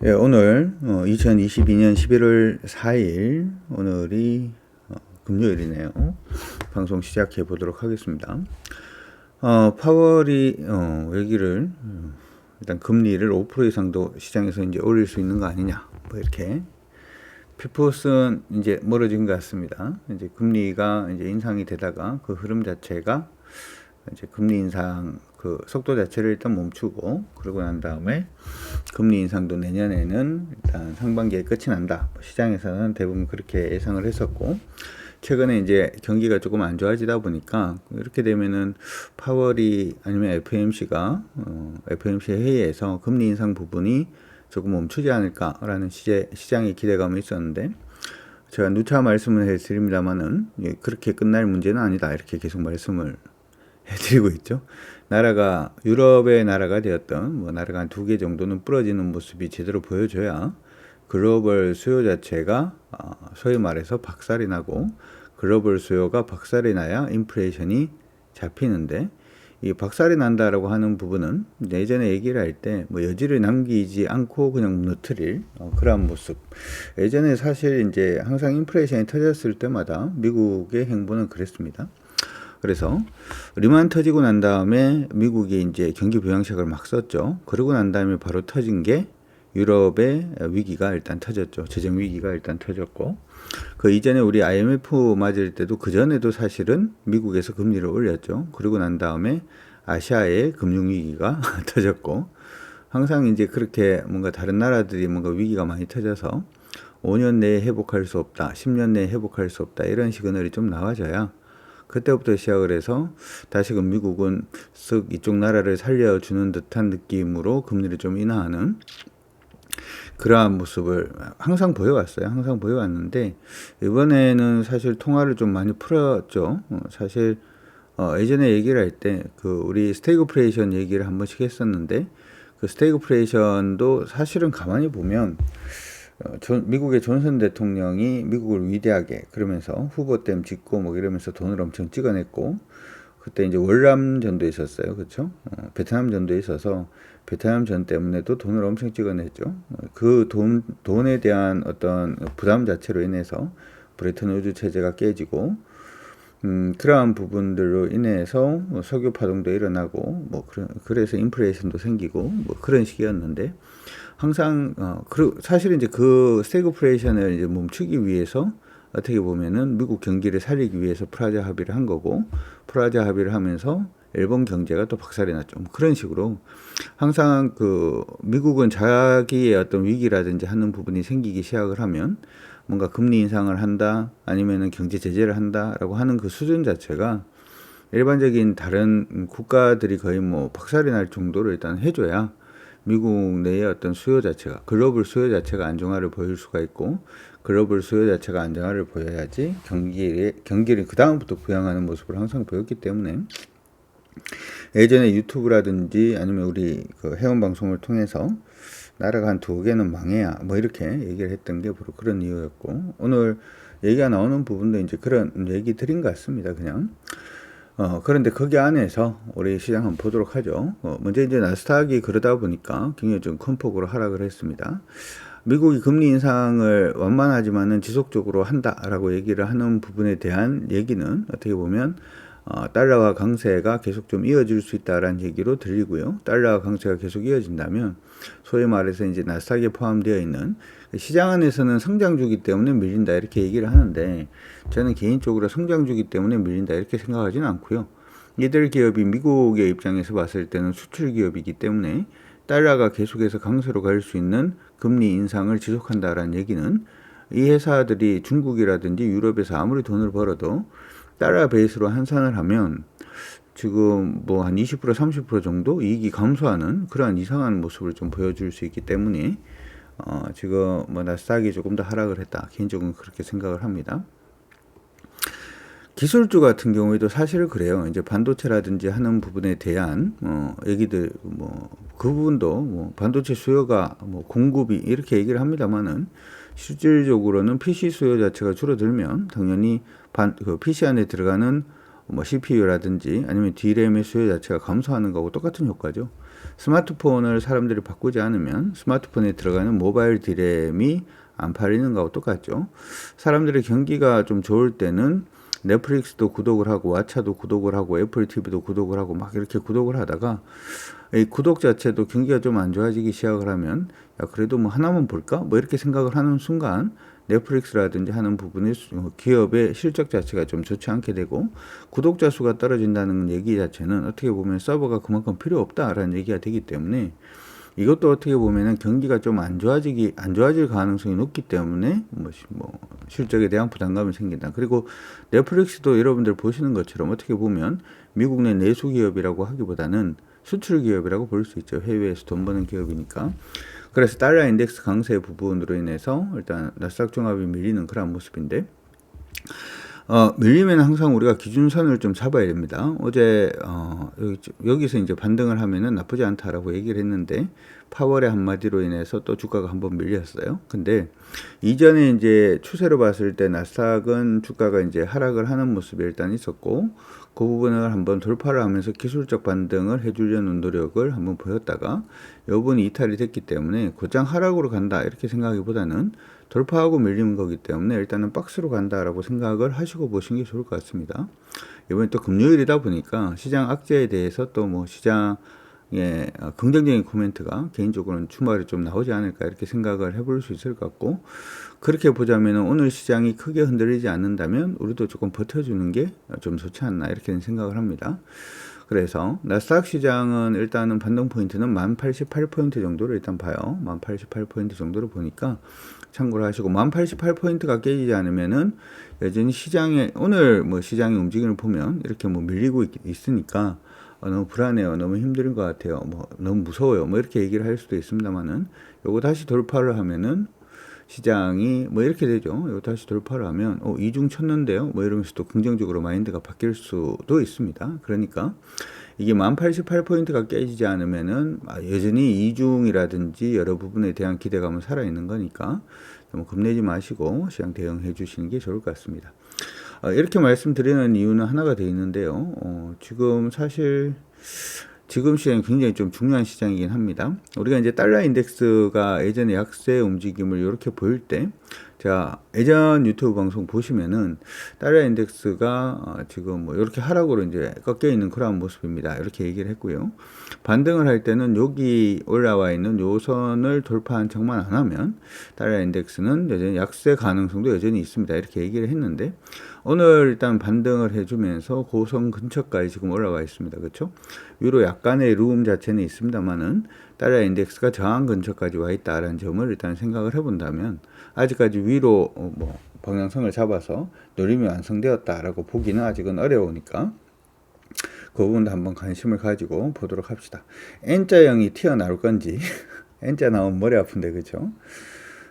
예, 오늘 2022년 11월 4일 오늘이 금요일이네요. 방송 시작해 보도록 하겠습니다. 파월이 여기를 일단 금리를 5% 이상도 시장에서 이제 올릴 수 있는 거 아니냐, 뭐 이렇게 피포스는 이제 멀어진 것 같습니다. 이제 금리가 이제 인상이 되다가 그 흐름 자체가 이제 금리 인상 그 속도 자체를 일단 멈추고, 그러고 난 다음에 금리 인상도 내년에는 일단 상반기에 끝이 난다. 시장에서는 대부분 그렇게 예상을 했었고, 최근에 이제 경기가 조금 안 좋아지다 보니까 이렇게 되면은 파월이 아니면 FOMC가 FOMC 회의에서 금리 인상 부분이 조금 멈추지 않을까라는 시장의 기대감이 있었는데, 제가 누차 말씀을 해드립니다만은 그렇게 끝날 문제는 아니다, 이렇게 계속 말씀을 해드리고 있죠. 나라가 유럽의 나라가 되었던 나라가 한 2개 정도는 부러지는 모습이 제대로 보여줘야 글로벌 수요 자체가 소위 말해서 박살이 나고, 글로벌 수요가 박살이 나야 인플레이션이 잡히는데, 이 박살이 난다라고 하는 부분은 예전에 얘기를 할 때 여지를 남기지 않고 그냥 무너뜨릴 그러한 모습. 예전에 사실 이제 항상 인플레이션이 터졌을 때마다 미국의 행보는 그랬습니다. 그래서 리만 터지고 난 다음에 미국이 이제 경기 부양책을 막 썼죠. 그러고 난 다음에 바로 터진 게 유럽의 위기가 일단 터졌죠. 재정 위기가 일단 터졌고, 그 이전에 우리 IMF 맞을 때도 그 전에도 사실은 미국에서 금리를 올렸죠. 그러고 난 다음에 아시아의 금융 위기가 터졌고, 항상 이제 그렇게 뭔가 다른 나라들이 뭔가 위기가 많이 터져서 5년 내에 회복할 수 없다, 10년 내에 회복할 수 없다, 이런 시그널이 좀 나와져야 그때부터 시작을 해서 다시금 미국은 쓱 이쪽 나라를 살려주는 듯한 느낌으로 금리를 좀 인하하는 그러한 모습을 항상 보여왔어요. 항상 보여왔는데, 이번에는 사실 통화를 좀 많이 풀었죠. 사실 예전에 얘기를 할 때 그 우리 스태그플레이션 얘기를 한 번씩 했었는데, 그 스태그플레이션도 사실은 가만히 보면 미국의 존슨 대통령이 미국을 위대하게 그러면서 후보 땜 짓고 이러면서 돈을 엄청 찍어냈고, 그때 이제 월남전도 있었어요. 그렇죠? 베트남전도 있어서 베트남전 때문에도 돈을 엄청 찍어냈죠. 그 돈에 대한 어떤 부담 자체로 인해서 브레튼 우즈 체제가 깨지고, 그러한 부분들로 인해서 석유 파동도 일어나고 그래서 인플레이션도 생기고 그런 시기였는데, 항상 사실은 이제 그 스태그플레이션을 이제 멈추기 위해서 어떻게 보면은 미국 경기를 살리기 위해서 프라자 합의를 한 거고, 프라자 합의를 하면서 일본 경제가 또 박살이 났죠. 그런 식으로 항상 그 미국은 자기의 어떤 위기라든지 하는 부분이 생기기 시작을 하면 뭔가 금리 인상을 한다, 아니면은 경제 제재를 한다라고 하는 그 수준 자체가 일반적인 다른 국가들이 거의 박살이 날 정도로 일단 해줘야 미국 내의 어떤 수요 자체가, 글로벌 수요 자체가 안정화를 보일 수가 있고, 글로벌 수요 자체가 안정화를 보여야지 경기를 그 다음부터 부양하는 모습을 항상 보였기 때문에, 예전에 유튜브라든지 아니면 우리 그 회원 방송을 통해서 나라가 한 2개는 망해야 이렇게 얘기를 했던 게 바로 그런 이유였고, 오늘 얘기가 나오는 부분도 이제 그런 얘기들인 것 같습니다. 그냥 그런데 거기 안에서 우리 시장 한번 보도록 하죠. 먼저 이제 나스닥이 그러다 보니까 굉장히 좀 큰 폭으로 하락을 했습니다. 미국이 금리 인상을 완만하지만은 지속적으로 한다라고 얘기를 하는 부분에 대한 얘기는 어떻게 보면 달러와 강세가 계속 좀 이어질 수 있다라는 얘기로 들리고요. 달러와 강세가 계속 이어진다면 소위 말해서 이제 나스닥에 포함되어 있는 시장 안에서는 성장주기 때문에 밀린다, 이렇게 얘기를 하는데, 저는 개인적으로 성장주기 때문에 밀린다 이렇게 생각하지는 않고요. 이들 기업이 미국의 입장에서 봤을 때는 수출 기업이기 때문에 달러가 계속해서 강세로 갈 수 있는 금리 인상을 지속한다라는 얘기는, 이 회사들이 중국이라든지 유럽에서 아무리 돈을 벌어도 달러 베이스로 환산을 하면 지금 한 20% 30% 정도 이익이 감소하는 그러한 이상한 모습을 좀 보여줄 수 있기 때문에 지금 나스닥이 조금 더 하락을 했다, 개인적으로 그렇게 생각을 합니다. 기술주 같은 경우에도 사실 그래요. 이제 반도체라든지 하는 부분에 대한 얘기들 그 부분도 반도체 수요가 공급이 이렇게 얘기를 합니다만은, 실질적으로는 PC 수요 자체가 줄어들면 당연히 그 PC 안에 들어가는 CPU라든지 아니면 D램의 수요 자체가 감소하는 거하고 똑같은 효과죠. 스마트폰을 사람들이 바꾸지 않으면 스마트폰에 들어가는 모바일 디램이 안 팔리는 거하고 똑같죠. 사람들의 경기가 좀 좋을 때는 넷플릭스도 구독을 하고 왓챠도 구독을 하고 애플 TV도 구독을 하고 막 이렇게 구독을 하다가 이 구독 자체도 경기가 좀 안 좋아지기 시작을 하면 야 그래도 뭐 하나만 볼까? 뭐 이렇게 생각을 하는 순간 넷플릭스라든지 하는 부분의 기업의 실적 자체가 좀 좋지 않게 되고 구독자 수가 떨어진다는 얘기 자체는 어떻게 보면 서버가 그만큼 필요 없다라는 얘기가 되기 때문에 이것도 어떻게 보면은 경기가 좀 안 좋아질 가능성이 높기 때문에 뭐 실적에 대한 부담감이 생긴다. 그리고 넷플릭스도 여러분들 보시는 것처럼 어떻게 보면 미국 내 내수 기업이라고 하기보다는 수출 기업이라고 볼 수 있죠. 해외에서 돈 버는 기업이니까. 그래서 달러 인덱스 강세 부분으로 인해서 일단 나스닥 종합이 밀리는 그런 모습인데 밀리면 항상 우리가 기준선을 좀 잡아야 됩니다. 어제 여기서 이제 반등을 하면은 나쁘지 않다라고 얘기를 했는데 파월의 한마디로 인해서 또 주가가 한번 밀렸어요. 근데 이전에 이제 추세로 봤을 때 나스닥은 주가가 이제 하락을 하는 모습이 일단 있었고 그 부분을 한번 돌파를 하면서 기술적 반등을 해주려는 노력을 한번 보였다가 요번이 이탈이 됐기 때문에 곧장 하락으로 간다 이렇게 생각하기보다는 돌파하고 밀리는 거기 때문에 일단은 박스로 간다라고 생각을 하시고 보시는 게 좋을 것 같습니다. 이번에 또 금요일이다 보니까 시장 악재에 대해서 또 뭐 시장에 긍정적인 코멘트가 개인적으로는 주말에 좀 나오지 않을까 이렇게 생각을 해볼 수 있을 것 같고 그렇게 보자면 오늘 시장이 크게 흔들리지 않는다면 우리도 조금 버텨주는 게 좀 좋지 않나 이렇게 생각을 합니다. 그래서 나스닥 시장은 일단은 반등 포인트는 1088포인트 정도로 일단 봐요. 1088포인트 정도로 보니까 참고를 하시고 1088포인트가 깨지지 않으면은 여전히 시장에 오늘 뭐 시장의 움직임을 보면 이렇게 뭐 밀리고 있으니까 너무 불안해요. 너무 힘든 것 같아요. 뭐 너무 무서워요. 뭐 이렇게 얘기를 할 수도 있습니다만은 요거 다시 돌파를 하면은 시장이 뭐 이렇게 되죠. 요거 다시 돌파를 하면 이중 쳤는데요. 뭐 이러면서 또 긍정적으로 마인드가 바뀔 수도 있습니다. 그러니까 이게 1088포인트가 깨지지 않으면은 여전히 이중이라든지 여러 부분에 대한 기대감은 살아있는 거니까 너무 겁내지 마시고 시장 대응해 주시는 게 좋을 것 같습니다. 이렇게 말씀드리는 이유는 하나가 더 있는데요. 지금 사실 지금 시장이 굉장히 좀 중요한 시장이긴 합니다. 우리가 이제 달러 인덱스가 예전에 약세 움직임을 이렇게 보일 때, 자, 예전 유튜브 방송 보시면은 달러 인덱스가 지금 뭐 이렇게 하락으로 이제 꺾여 있는 그런 모습입니다. 이렇게 얘기를 했고요. 반등을 할 때는 여기 올라와 있는 요 선을 돌파한 척만 안 하면 달러 인덱스는 여전히 약세 가능성도 여전히 있습니다. 이렇게 얘기를 했는데 오늘 일단 반등을 해주면서 고선 근처까지 지금 올라와 있습니다. 그렇죠? 위로 약간의 룸 자체는 있습니다만은 달러 인덱스가 저항 근처까지 와 있다라는 점을 일단 생각을 해본다면 아직까지 위로 뭐 방향성을 잡아서 노림이 완성되었다라고 보기는 아직은 어려우니까 그 부분도 한번 관심을 가지고 보도록 합시다. N자형이 튀어나올 건지 N자 나오면 머리 아픈데 그렇죠?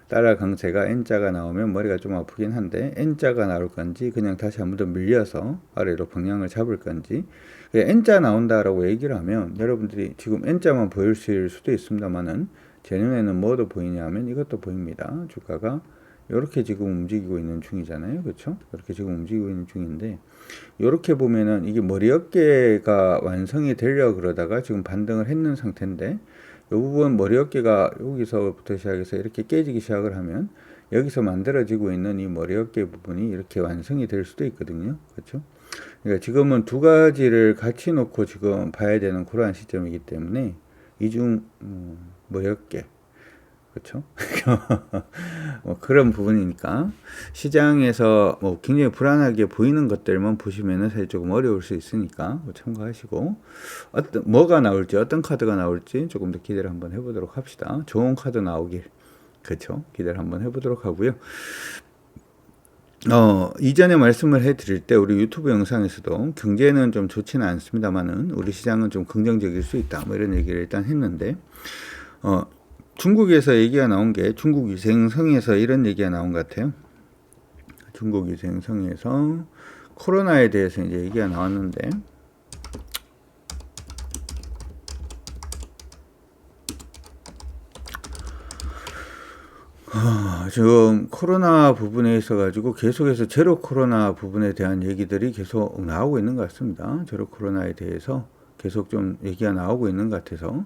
달러 강세가 N자가 나오면 머리가 좀 아프긴 한데 N자가 나올 건지 그냥 다시 한 번 더 밀려서 아래로 방향을 잡을 건지 N자 나온다라고 얘기를 하면 여러분들이 지금 N자만 보일 수도 있습니다만은 제 눈에는 뭐도 보이냐면 이것도 보입니다. 주가가 이렇게 지금 움직이고 있는 중이잖아요. 그렇죠? 이렇게 지금 움직이고 있는 중인데 이렇게 보면은 이게 머리 어깨가 완성이 되려 그러다가 지금 반등을 했는 상태인데 이 부분 머리 어깨가 여기서부터 시작해서 이렇게 깨지기 시작을 하면 여기서 만들어지고 있는 이 머리 어깨 부분이 이렇게 완성이 될 수도 있거든요. 그렇죠? 그러니까 지금은 두 가지를 같이 놓고 지금 봐야 되는 그러한 시점이기 때문에 이중 머리 어깨 그렇죠? 뭐 그런 부분이니까 시장에서 뭐 굉장히 불안하게 보이는 것들만 보시면은 사실 조금 어려울 수 있으니까 참고하시고 뭐가 나올지 어떤 카드가 나올지 조금 더 기대를 한번 해보도록 합시다. 좋은 카드 나오길 그렇죠? 기대를 한번 해보도록 하고요. 이전에 말씀을 해드릴 때 우리 유튜브 영상에서도 경제는 좀 좋지는 않습니다만은 우리 시장은 좀 긍정적일 수 있다. 뭐 이런 얘기를 일단 했는데 중국에서 얘기가 나온 게 중국 위생성에서 이런 얘기가 나온 것 같아요. 중국 위생성에서 코로나에 대해서 이제 얘기가 나왔는데 지금 코로나 부분에 있어 가지고 계속해서 제로 코로나 부분에 대한 얘기들이 계속 나오고 있는 것 같습니다. 제로 코로나에 대해서 계속 좀 얘기가 나오고 있는 것 같아서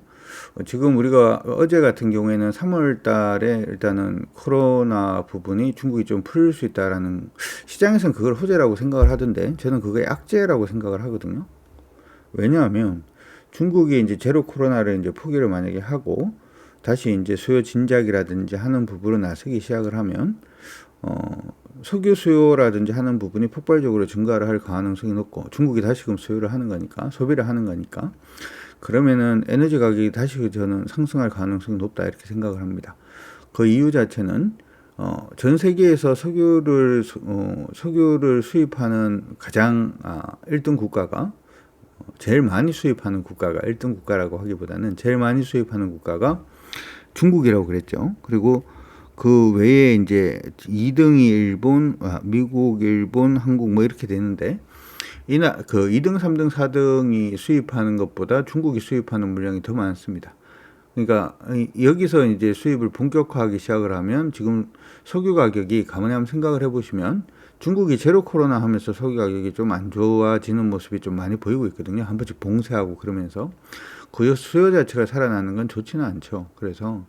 지금 우리가 어제 같은 경우에는 3월 달에 일단은 코로나 부분이 중국이 좀 풀릴 수 있다라는 시장에서는 그걸 호재라고 생각을 하던데 저는 그게 악재라고 생각을 하거든요. 왜냐하면 중국이 이제 제로 코로나를 이제 포기를 만약에 하고 다시 이제 수요 진작이라든지 하는 부분으로 나서기 시작을 하면 석유 수요라든지 하는 부분이 폭발적으로 증가를 할 가능성이 높고 중국이 다시금 수요를 하는 거니까 소비를 하는 거니까 그러면은 에너지 가격이 다시 저는 상승할 가능성이 높다 이렇게 생각을 합니다. 그 이유 자체는 전 세계에서 석유를 수입하는 가장 1등 국가가 제일 많이 수입하는 국가가 1등 국가라고 하기보다는 제일 많이 수입하는 국가가 중국이라고 그랬죠. 그리고 그 외에 이제 2등이 일본, 미국, 일본, 한국 뭐 이렇게 되는데 그 2등, 3등, 4등이 수입하는 것보다 중국이 수입하는 물량이 더 많습니다. 그러니까 여기서 이제 수입을 본격화하기 시작을 하면 지금 석유 가격이 가만히 한번 생각을 해보시면 중국이 제로 코로나 하면서 석유 가격이 좀 안 좋아지는 모습이 좀 많이 보이고 있거든요. 한 번씩 봉쇄하고 그러면서 그 수요 자체가 살아나는 건 좋지는 않죠. 그래서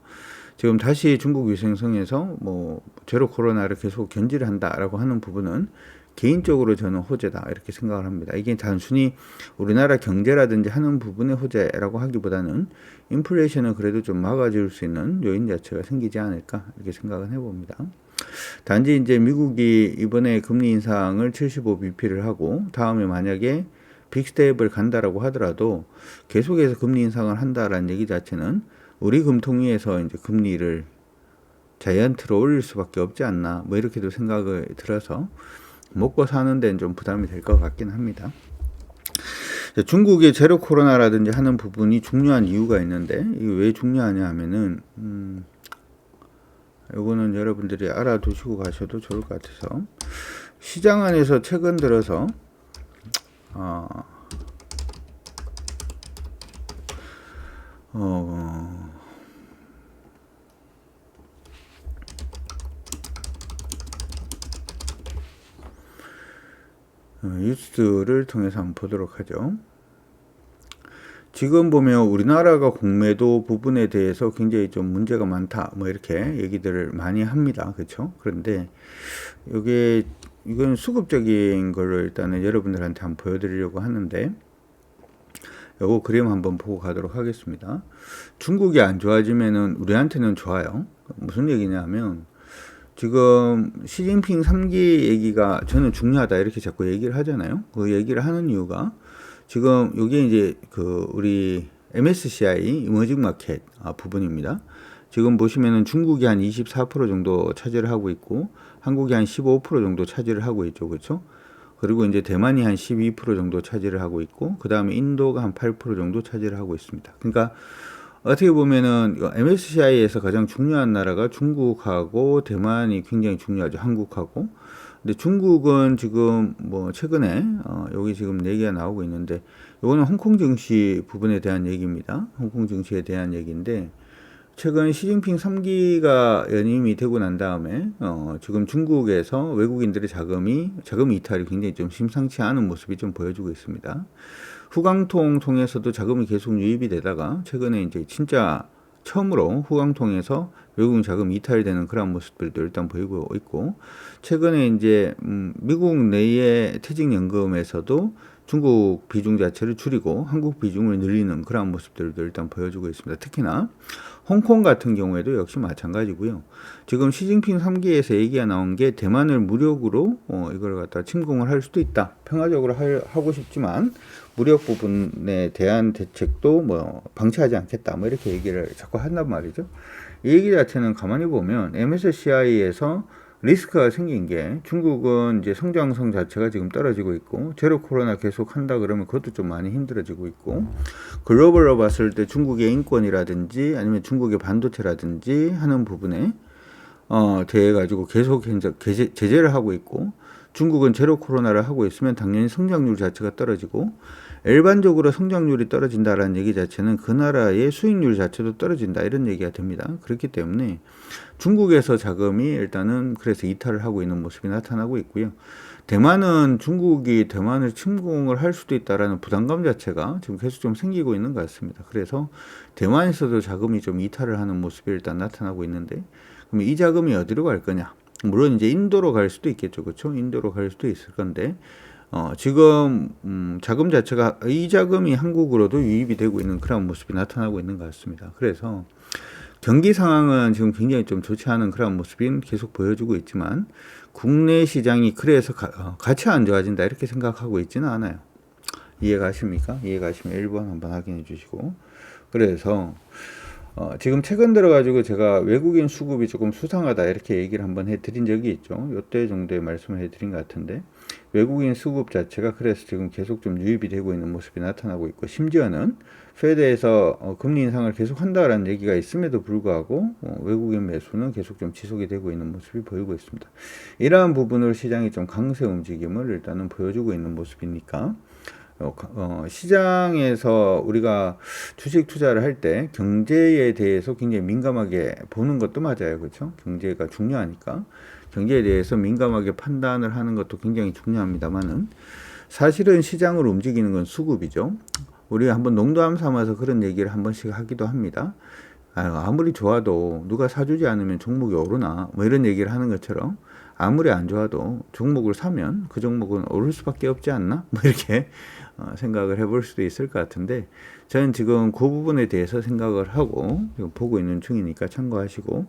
지금 다시 중국 위생성에서 뭐 제로 코로나를 계속 견지를 한다라고 하는 부분은 개인적으로 저는 호재다 이렇게 생각을 합니다. 이게 단순히 우리나라 경제라든지 하는 부분의 호재라고 하기보다는 인플레이션은 그래도 좀 막아줄 수 있는 요인 자체가 생기지 않을까 이렇게 생각을 해봅니다. 단지 이제 미국이 이번에 금리 인상을 75bp를 하고 다음에 만약에 빅스텝을 간다라고 하더라도 계속해서 금리 인상을 한다라는 얘기 자체는 우리 금통위에서 이제 금리를 자이언트로 올릴 수밖에 없지 않나 뭐 이렇게도 생각을 들어서 먹고 사는 데는 좀 부담이 될 것 같긴 합니다. 중국의 제로 코로나라든지 하는 부분이 중요한 이유가 있는데 이게 왜 중요하냐 하면은 이거는 여러분들이 알아두시고 가셔도 좋을 것 같아서 시장 안에서 최근 들어서 뉴스를 통해서 한번 보도록 하죠. 지금 보면 우리나라가 공매도 부분에 대해서 굉장히 좀 문제가 많다 뭐 이렇게 얘기들을 많이 합니다. 그렇죠? 그런데 이건 수급적인 걸로 일단은 여러분들한테 한번 보여드리려고 하는데 요거 그림 한번 보고 가도록 하겠습니다. 중국이 안 좋아지면은 우리한테는 좋아요. 무슨 얘기냐면 지금 시진핑 3기 얘기가 저는 중요하다 이렇게 자꾸 얘기를 하잖아요. 그 얘기를 하는 이유가 지금 이게 이제 그 우리 MSCI 이머징 마켓 부분입니다. 지금 보시면은 중국이 한 24% 정도 차지를 하고 있고 한국이 한 15% 정도 차지를 하고 있죠. 그렇죠? 그리고 이제 대만이 한 12% 정도 차지를 하고 있고 그다음에 인도가 한 8% 정도 차지를 하고 있습니다. 그러니까 어떻게 보면은 MSCI에서 가장 중요한 나라가 중국하고 대만이 굉장히 중요하죠. 한국하고. 근데 중국은 지금 뭐 최근에 여기 지금 얘기가 나오고 있는데 이거는 홍콩 증시 부분에 대한 얘기입니다. 홍콩 증시에 대한 얘기인데 최근 시진핑 3기가 연임이 되고 난 다음에 지금 중국에서 외국인들의 자금 이탈이 굉장히 좀 심상치 않은 모습이 좀 보여주고 있습니다. 후광통 통해서도 자금이 계속 유입이 되다가 최근에 이제 진짜 처음으로 후광통에서 외국인 자금 이탈되는 그런 모습들도 일단 보이고 있고 최근에 이제 미국 내의 퇴직연금에서도 중국 비중 자체를 줄이고 한국 비중을 늘리는 그런 모습들도 일단 보여주고 있습니다. 특히나 홍콩 같은 경우에도 역시 마찬가지고요. 지금 시진핑 3기에서 얘기가 나온 게 대만을 무력으로 이걸 갖다 침공을 할 수도 있다. 평화적으로 하고 싶지만 무력 부분에 대한 대책도 뭐 방치하지 않겠다. 뭐 이렇게 얘기를 자꾸 한단 말이죠. 이 얘기 자체는 가만히 보면 MSCI에서 리스크가 생긴 게 중국은 이제 성장성 자체가 지금 떨어지고 있고 제로 코로나 계속 한다 그러면 그것도 좀 많이 힘들어지고 있고 글로벌로 봤을 때 중국의 인권이라든지 아니면 중국의 반도체라든지 하는 부분에 대해 가지고 계속 제재를 하고 있고 중국은 제로 코로나를 하고 있으면 당연히 성장률 자체가 떨어지고 일반적으로 성장률이 떨어진다라는 얘기 자체는 그 나라의 수익률 자체도 떨어진다 이런 얘기가 됩니다. 그렇기 때문에 중국에서 자금이 일단은 그래서 이탈을 하고 있는 모습이 나타나고 있고요. 대만은 중국이 대만을 침공을 할 수도 있다라는 부담감 자체가 지금 계속 좀 생기고 있는 것 같습니다. 그래서 대만에서도 자금이 좀 이탈을 하는 모습이 일단 나타나고 있는데, 그럼 이 자금이 어디로 갈 거냐? 물론 이제 인도로 갈 수도 있겠죠, 그렇죠? 인도로 갈 수도 있을 건데, 지금 자금 자체가 이 자금이 한국으로도 유입이 되고 있는 그런 모습이 나타나고 있는 것 같습니다. 그래서 경기 상황은 지금 굉장히 좀 좋지 않은 그런 모습이 계속 보여주고 있지만 국내 시장이 그래서 같이 안 좋아진다 이렇게 생각하고 있지는 않아요. 이해가십니까? 이해가시면 1번 한번 확인해 주시고, 그래서 지금 최근 들어가지고 제가 외국인 수급이 조금 수상하다 이렇게 얘기를 한번 해드린 적이 있죠. 요때 정도의 말씀을 해드린 것 같은데, 외국인 수급 자체가 그래서 지금 계속 좀 유입이 되고 있는 모습이 나타나고 있고, 심지어는 페드에서 금리 인상을 계속 한다라는 얘기가 있음에도 불구하고 외국인 매수는 계속 좀 지속이 되고 있는 모습이 보이고 있습니다. 이러한 부분을 시장이 좀 강세 움직임을 일단은 보여주고 있는 모습이니까 시장에서 우리가 주식 투자를 할 때 경제에 대해서 굉장히 민감하게 보는 것도 맞아요. 그렇죠? 경제가 중요하니까 경제에 대해서 민감하게 판단을 하는 것도 굉장히 중요합니다만은, 사실은 시장을 움직이는 건 수급이죠. 우리가 한번 농담 삼아서 그런 얘기를 한 번씩 하기도 합니다. 아무리 좋아도 누가 사주지 않으면 종목이 오르나 뭐 이런 얘기를 하는 것처럼, 아무리 안 좋아도 종목을 사면 그 종목은 오를 수밖에 없지 않나 뭐 이렇게 생각을 해볼 수도 있을 것 같은데, 저는 지금 그 부분에 대해서 생각을 하고 보고 있는 중이니까 참고하시고,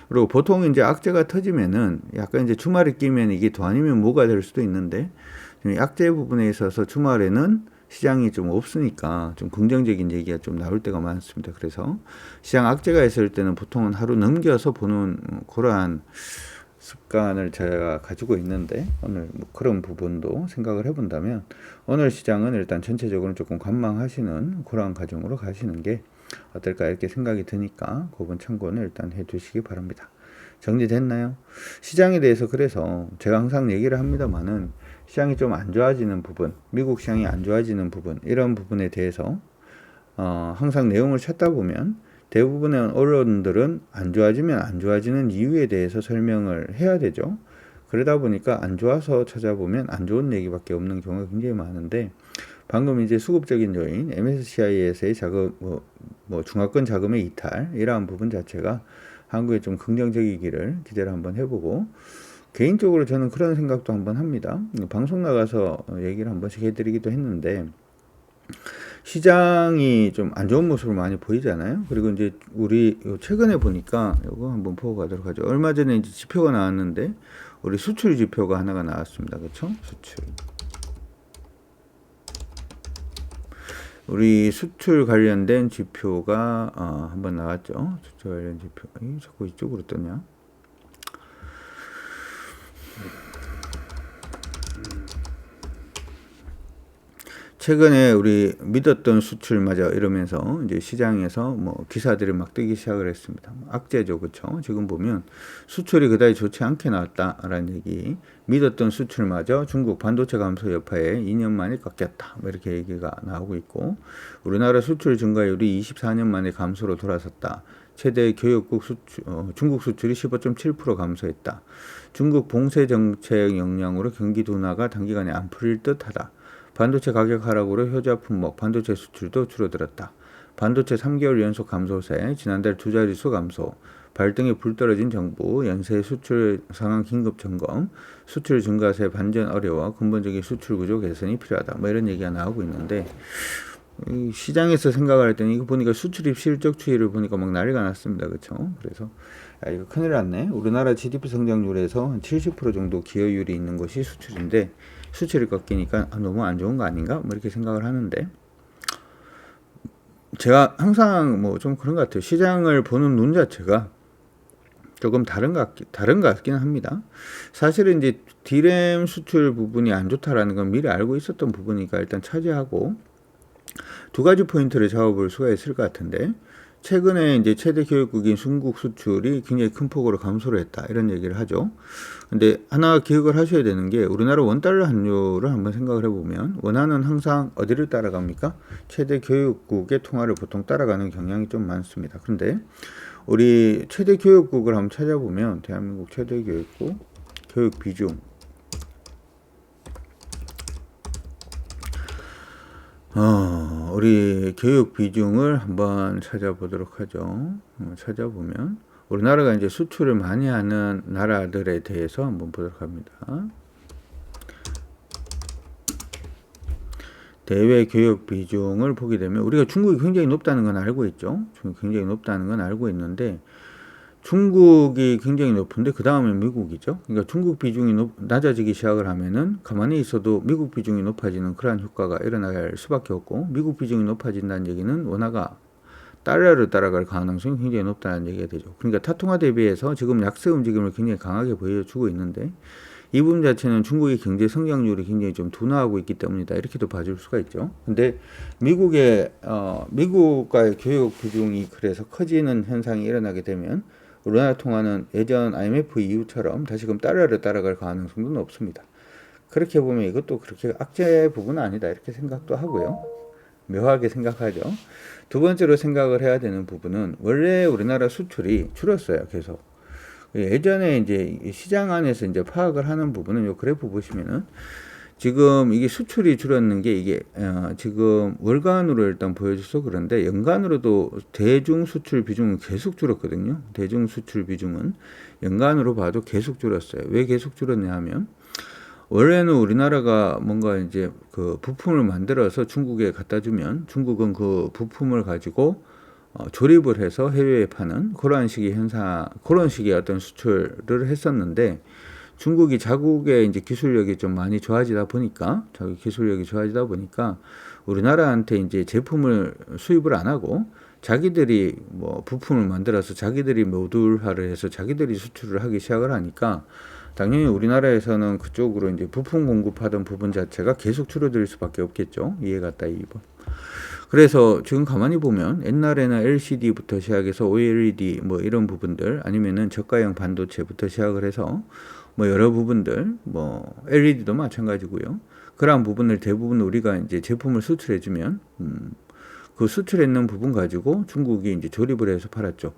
그리고 보통 이제 악재가 터지면은 약간 이제 주말에 끼면 이게 더 아니면 뭐가 될 수도 있는데, 악재 부분에 있어서 주말에는 시장이 좀 없으니까 좀 긍정적인 얘기가 좀 나올 때가 많습니다. 그래서 시장 악재가 있을 때는 보통은 하루 넘겨서 보는 그러한 습관을 제가 가지고 있는데, 오늘 뭐 그런 부분도 생각을 해본다면 오늘 시장은 일단 전체적으로 조금 관망하시는 그러한 과정으로 가시는 게 어떨까 이렇게 생각이 드니까 그 부분 참고는 일단 해두시기 바랍니다. 정리됐나요? 시장에 대해서 그래서 제가 항상 얘기를 합니다만은, 시장이 좀 안 좋아지는 부분, 미국 시장이 안 좋아지는 부분, 이런 부분에 대해서 항상 내용을 찾다 보면 대부분의 언론들은 안 좋아지면 안 좋아지는 이유에 대해서 설명을 해야 되죠. 그러다 보니까 안 좋아서 찾아보면 안 좋은 얘기밖에 없는 경우가 굉장히 많은데, 방금 이제 수급적인 요인, MSCI에서의 자금, 중화권 자금의 이탈, 이러한 부분 자체가 한국에 좀 긍정적이기를 기대를 한번 해보고, 개인적으로 저는 그런 생각도 한번 합니다. 방송 나가서 얘기를 한 번씩 해드리기도 했는데, 시장이 좀 안 좋은 모습을 많이 보이잖아요. 그리고 이제 우리 최근에 보니까 이거 한번 보고 가도록 하죠. 얼마 전에 이제 지표가 나왔는데, 우리 수출 지표가 하나가 나왔습니다. 그렇죠? 수출. 우리 수출 관련된 지표가 한번 나왔죠. 수출 관련 지표. 자꾸 이쪽으로 뜨냐? 최근에 우리 믿었던 수출마저 이러면서 이제 시장에서 뭐 기사들이 막 뜨기 시작을 했습니다. 악재죠, 그렇죠? 지금 보면 수출이 그다지 좋지 않게 나왔다라는 얘기, 믿었던 수출마저 중국 반도체 감소 여파에 2년 만에 깎였다, 뭐 이렇게 얘기가 나오고 있고, 우리나라 수출 증가율이 24년 만에 감소로 돌아섰다. 최대 교역국 수출, 중국 수출이 15.7% 감소했다. 중국 봉쇄 정책 영향으로 경기 둔화가 단기간에 안 풀릴 듯하다. 반도체 가격 하락으로 효자 품목, 반도체 수출도 줄어들었다. 반도체 3개월 연속 감소세, 지난달 2자릿수 감소, 발등에 불 떨어진 정부, 연쇄 수출 상황 긴급 점검, 수출 증가세 반전 어려워 근본적인 수출 구조 개선이 필요하다. 뭐 이런 얘기가 나오고 있는데, 시장에서 생각할 때는 이거 보니까 수출입 실적 추이를 보니까 막 난리가 났습니다. 그렇죠? 그래서 이거 큰일 났네. 우리나라 GDP 성장률에서 한 70% 정도 기여율이 있는 것이 수출인데, 수출이 꺾이니까 너무 안 좋은 거 아닌가? 뭐 이렇게 생각을 하는데, 제가 항상 뭐 좀 그런 것 같아요. 시장을 보는 눈 자체가 조금 다른 것 같긴 합니다. 사실은 이제 D램 수출 부분이 안 좋다라는 건 미리 알고 있었던 부분이니까 일단 차지하고 두 가지 포인트를 잡아볼 수가 있을 것 같은데, 최근에 이제 최대 교역국인 중국 수출이 굉장히 큰 폭으로 감소를 했다. 이런 얘기를 하죠. 근데 하나 기억을 하셔야 되는 게 우리나라 원달러 환율을 한번 생각을 해보면 원화는 항상 어디를 따라갑니까? 최대 교역국의 통화를 보통 따라가는 경향이 좀 많습니다. 그런데 우리 최대 교역국을 한번 찾아보면 대한민국 최대 교역국 교역 비중 우리 교육 비중을 한번 찾아보도록 하죠. 찾아보면 우리나라가 이제 수출을 많이 하는 나라들에 대해서 한번 보도록 합니다. 대외 교육 비중을 보게 되면 우리가 중국이 굉장히 높다는 건 알고 있죠. 중국이 굉장히 높다는 건 알고 있는데 중국이 굉장히 높은데 그 다음에 미국이죠. 그러니까 중국 비중이 낮아지기 시작을 하면은 가만히 있어도 미국 비중이 높아지는 그러한 효과가 일어날 수밖에 없고 미국 비중이 높아진다는 얘기는 원화가 달러를 따라갈 가능성이 굉장히 높다는 얘기가 되죠. 그러니까 타통화 대비해서 지금 약세 움직임을 굉장히 강하게 보여주고 있는데 이 부분 자체는 중국의 경제 성장률이 굉장히 좀 둔화하고 있기 때문이다. 이렇게도 봐줄 수가 있죠. 근데 미국과의 교육 비중이 그래서 커지는 현상이 일어나게 되면 우리나라 통화는 예전 IMF 이후처럼 다시금 달러를 따라갈 가능성도 높습니다. 그렇게 보면 이것도 그렇게 악재 부분은 아니다. 이렇게 생각도 하고요. 묘하게 생각하죠. 두 번째로 생각을 해야 되는 부분은 원래 우리나라 수출이 줄었어요. 계속. 예전에 이제 시장 안에서 이제 파악을 하는 부분은 요 그래프 보시면은 지금 이게 수출이 줄었는 게 이게 지금 월간으로 일단 보여줘서 그런데 연간으로도 대중 수출 비중은 계속 줄었거든요. 대중 수출 비중은 연간으로 봐도 계속 줄었어요. 왜 계속 줄었냐 하면 원래는 우리나라가 뭔가 이제 그 부품을 만들어서 중국에 갖다 주면 중국은 그 부품을 가지고 조립을 해서 해외에 파는 그런 식의 그런 식의 어떤 수출을 했었는데 중국이 자국의 이제 기술력이 좀 많이 좋아지다 보니까 우리나라한테 이제 제품을 수입을 안 하고 자기들이 뭐 부품을 만들어서 자기들이 모듈화를 해서 자기들이 수출을 하기 시작을 하니까 당연히 우리나라에서는 그쪽으로 이제 부품 공급하던 부분 자체가 계속 줄어들 수밖에 없겠죠. 이해가 딱 2번. 그래서 지금 가만히 보면 옛날에는 LCD부터 시작해서 OLED 뭐 이런 부분들 아니면은 저가형 반도체부터 시작을 해서 뭐 여러 부분들 뭐 LED도 마찬가지고요. 그러한 부분을 대부분 우리가 이제 제품을 수출해주면 그 수출했는 부분 가지고 중국이 이제 조립을 해서 팔았죠.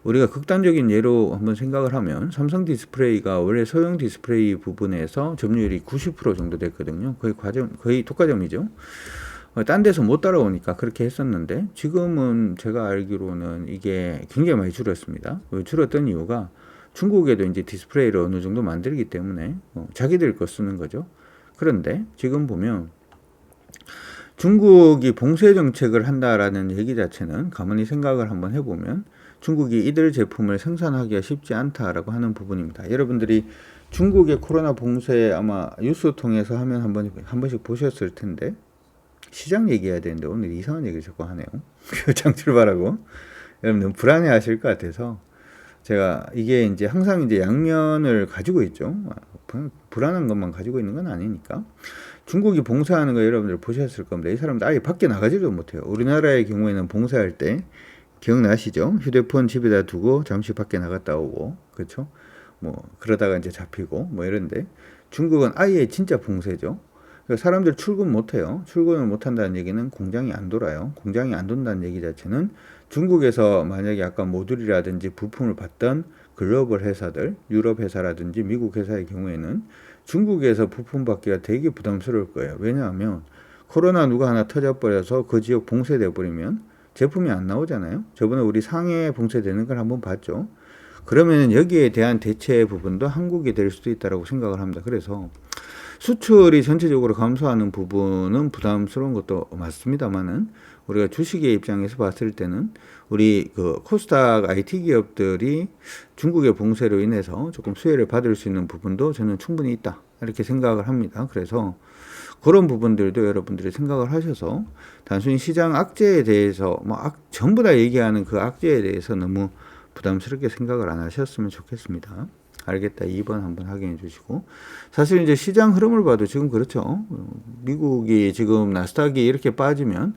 우리가 극단적인 예로 한번 생각을 하면 삼성 디스플레이가 원래 소형 디스플레이 부분에서 점유율이 90% 정도 됐거든요. 거의 독과점이죠. 딴 데서 못 따라오니까 그렇게 했었는데 지금은 제가 알기로는 이게 굉장히 많이 줄었습니다. 줄었던 이유가 중국에도 이제 디스플레이를 어느 정도 만들기 때문에 자기들 거 쓰는 거죠. 그런데 지금 보면 중국이 봉쇄 정책을 한다라는 얘기 자체는 가만히 생각을 한번 해보면 중국이 이들 제품을 생산하기가 쉽지 않다라고 하는 부분입니다. 여러분들이 중국의 코로나 봉쇄 아마 뉴스 통해서 하면 한 번씩 보셨을 텐데 시장 얘기해야 되는데 오늘 이상한 얘기를 자꾸 하네요. 장 출발하고 여러분들 불안해 하실 것 같아서 제가 이게 이제 항상 이제 양면을 가지고 있죠. 불안한 것만 가지고 있는 건 아니니까. 중국이 봉쇄하는 거 여러분들 보셨을 겁니다. 이 사람들 아예 밖에 나가지도 못해요. 우리나라의 경우에는 봉쇄할 때 기억나시죠? 휴대폰 집에다 두고 잠시 밖에 나갔다 오고, 그렇죠? 뭐 그러다가 이제 잡히고 뭐 이런데 중국은 아예 진짜 봉쇄죠. 사람들 출근 못해요. 출근을 못한다는 얘기는 공장이 안 돌아요. 공장이 안 돈다는 얘기 자체는 중국에서 만약에 아까 모듈이라든지 부품을 받던 글로벌 회사들, 유럽 회사라든지 미국 회사의 경우에는 중국에서 부품 받기가 되게 부담스러울 거예요. 왜냐하면 코로나 누가 하나 터져버려서 그 지역 봉쇄돼 버리면 제품이 안 나오잖아요. 저번에 우리 상해 봉쇄되는 걸 한번 봤죠. 그러면 여기에 대한 대체 부분도 한국이 될 수도 있다고 생각을 합니다. 그래서 수출이 전체적으로 감소하는 부분은 부담스러운 것도 맞습니다만은 우리가 주식의 입장에서 봤을 때는 우리 그 코스닥 IT 기업들이 중국의 봉쇄로 인해서 조금 수혜를 받을 수 있는 부분도 저는 충분히 있다 이렇게 생각을 합니다. 그래서 그런 부분들도 여러분들이 생각을 하셔서 단순히 시장 악재에 대해서 전부 다 얘기하는 그 악재에 대해서 너무 부담스럽게 생각을 안 하셨으면 좋겠습니다. 알겠다. 2번 한번 확인해 주시고. 사실 이제 시장 흐름을 봐도 지금 그렇죠. 미국이 지금 나스닥이 이렇게 빠지면